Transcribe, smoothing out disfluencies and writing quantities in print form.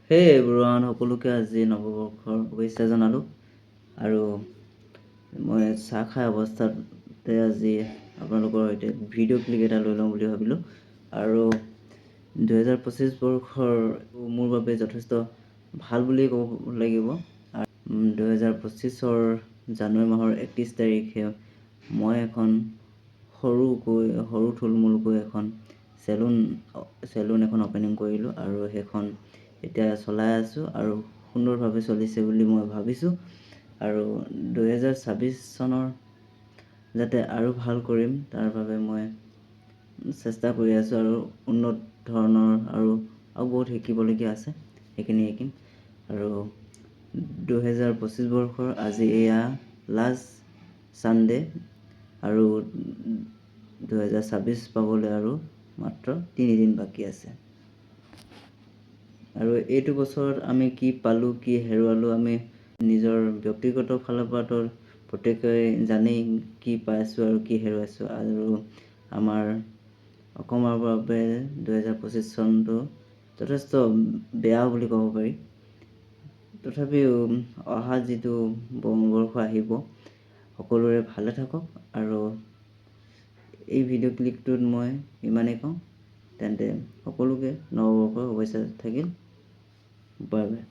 সেই বুঢ়ান সকলোকে আজি নৱবৰ্ষৰ শুভেচ্ছা জনালোঁ। আৰু মই চাহ খাই অৱস্থাতে আজি আপোনালোকৰ সৈতে ভিডিঅ' ক্লিপ এটা লৈ লওঁ বুলি ভাবিলোঁ। আৰু 2025 বৰ্ষৰ মোৰ বাবে যথেষ্ট ভাল বুলিয়ে ক'ব লাগিব। 2025 জানুৱাৰী মাহৰ 31 তাৰিখে মই এখন সৰু থুলমূলকৈ এখন চেলুন এখন অপেনিং কৰিলোঁ আৰু সেইখন এতিয়া চলাই আছোঁ আৰু সুন্দৰভাৱে চলিছে বুলি মই ভাবিছোঁ। আৰু 2026 চনৰ যাতে আৰু ভাল কৰিম তাৰ বাবে মই চেষ্টা কৰি আছোঁ আৰু উন্নত ধৰণৰ আৰু বহুত শিকিবলগীয়া আছে, সেইখিনি শিকিম। আৰু 2025 বৰ্ষৰ আজি এয়া লাষ্ট ছানডে আৰু 2026 পাবলৈ আৰু মাত্ৰ 3 দিন বাকী আছে। আৰু এইটো বছৰত আমি কি পালোঁ কি হেৰুৱালোঁ আমি নিজৰ ব্যক্তিগত ফালৰ পৰাতো প্ৰত্যেকেই জানেই কি পাইছোঁ আৰু কি হেৰুৱাইছোঁ। আৰু আমাৰ অসমৰ বাবে 2025 চনটো যথেষ্ট বেয়া বুলি ক'ব পাৰি। তথাপিও অহা যিটো বৰ্ষ আহিব সকলোৰে ভালে থাকক। আৰু এই ভিডিঅ' ক্লিপটোত মই ইমানেই কওঁ, তেন্তে সকলোকে নৱবৰ্ষৰ শুভেচ্ছা থাকিল। Bye bye.